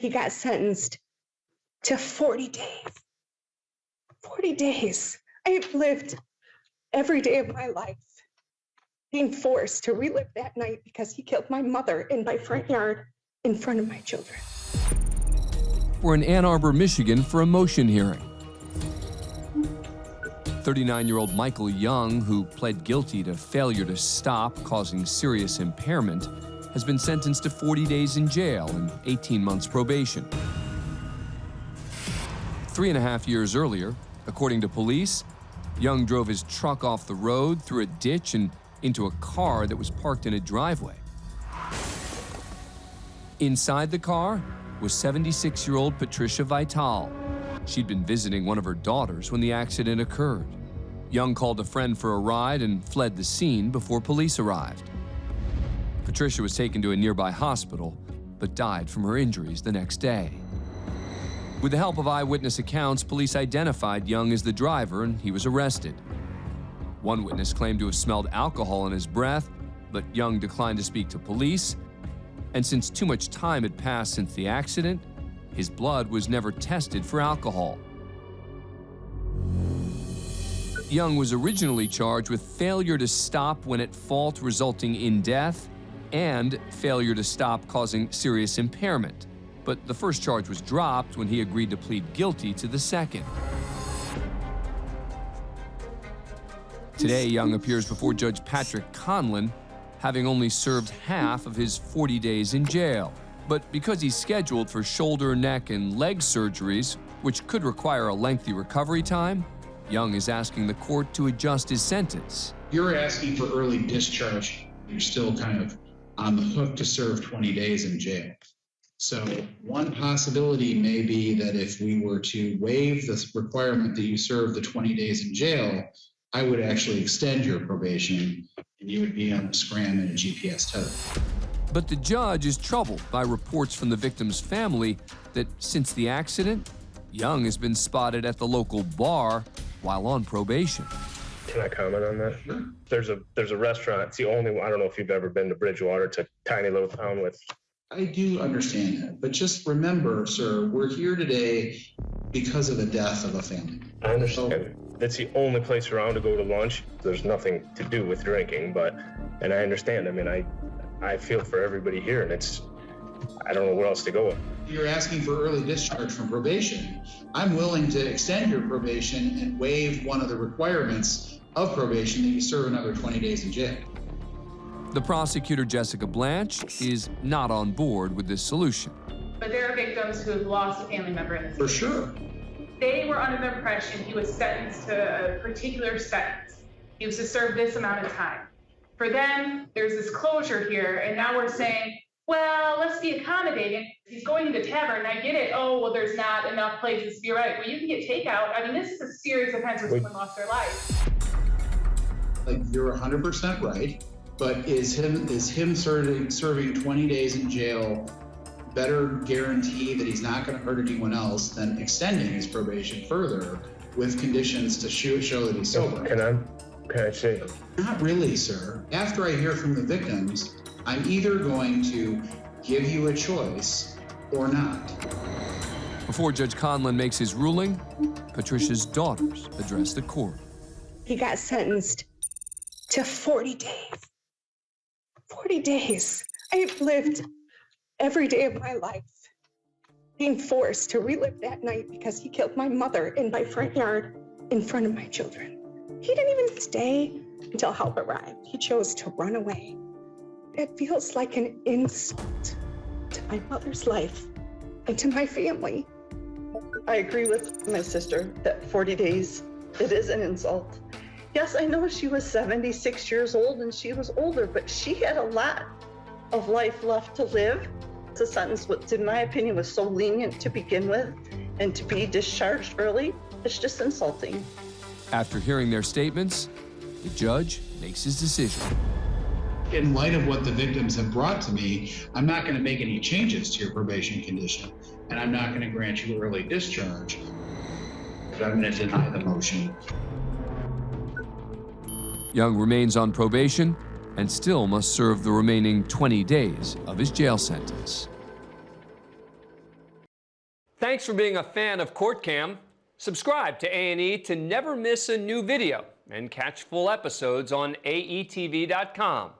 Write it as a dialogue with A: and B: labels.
A: He got sentenced to 40 days. 40 days. I've lived every day of my life being forced to relive that night because he killed my mother in my front yard in front of my children.
B: We're in Ann Arbor, Michigan for a motion hearing. 39-year-old Michael Young, who pled guilty to failure to stop causing serious impairment, has been sentenced to 40 days in jail and 18 months probation. 3.5 years earlier, according to police, Young drove his truck off the road through a ditch and into a car that was parked in a driveway. Inside the car was 76-year-old Patricia Vital. She'd been visiting one of her daughters when the accident occurred. Young called a friend for a ride and fled the scene before police arrived. Patricia was taken to a nearby hospital, but died from her injuries the next day. With the help of eyewitness accounts, police identified Young as the driver and he was arrested. One witness claimed to have smelled alcohol in his breath, but Young declined to speak to police. And since too much time had passed since the accident, his blood was never tested for alcohol. Young was originally charged with failure to stop when at fault resulting in death and failure to stop causing serious impairment. But the first charge was dropped when he agreed to plead guilty to the second. Today, Young appears before Judge Patrick Conlon, having only served half of his 40 days in jail. But because he's scheduled for shoulder, neck, and leg surgeries, which could require a lengthy recovery time, Young is asking the court to adjust his sentence.
C: You're asking for early discharge. You're still kind of on the hook to serve 20 days in jail. So one possibility may be that if we were to waive this requirement that you serve the 20 days in jail, I would actually extend your probation and you would be on a scram and a GPS tether.
B: But the judge is troubled by reports from the victim's family that since the accident, Young has been spotted at the local bar while on probation.
D: Can I comment on that?
C: Sure.
D: There's a restaurant. It's the only one. I don't know if you've ever been to Bridgewater. It's a tiny little town with.
C: I do understand that, but just remember, sir, we're here today because of the death of a family.
D: I understand. It's the only place around to go to lunch. There's nothing to do with drinking, and I understand. I mean, I feel for everybody here, and I don't know where else to go.
C: You're asking for early discharge from probation. I'm willing to extend your probation and waive one of the requirements of probation that you serve another 20 days in jail.
B: The prosecutor, Jessica Blanche, is not on board with this solution.
E: But there are victims who have lost a family member in this
C: For
E: case.
C: sure.
E: They were under the impression he was sentenced to a particular sentence. He was to serve this amount of time. For them, there's this closure here, and now we're saying, well, let's be accommodating. He's going to the tavern, I get it. Oh, well, there's not enough places to be right. Well, you can get takeout. I mean, this is a serious offense where someone lost their life.
C: Like, you're 100% right, but is him serving 20 days in jail better guarantee that he's not going to hurt anyone else than extending his probation further with conditions to show that he's sober?
D: Can I say?
C: Not really, sir. After I hear from the victims, I'm either going to give you a choice or not.
B: Before Judge Conlon makes his ruling, Patricia's daughters address the court.
A: He got sentenced to 40 days. 40 days. I've lived every day of my life being forced to relive that night because he killed my mother in my front yard in front of my children. He didn't even stay until help arrived. He chose to run away. It feels like an insult to my mother's life and to my family.
F: I agree with my sister that 40 days, it is an insult. Yes, I know she was 76 years old and she was older, but she had a lot of life left to live. The sentence, in my opinion, was so lenient to begin with, and to be discharged early, it's just insulting.
B: After hearing their statements, the judge makes his decision.
C: In light of what the victims have brought to me, I'm not going to make any changes to your probation condition, and I'm not going to grant you early discharge. But I'm going to deny the motion.
B: Young remains on probation and still must serve the remaining 20 days of his jail sentence.
G: Thanks for being a fan of Court Cam. Subscribe to A&E to never miss a new video and catch full episodes on aetv.com.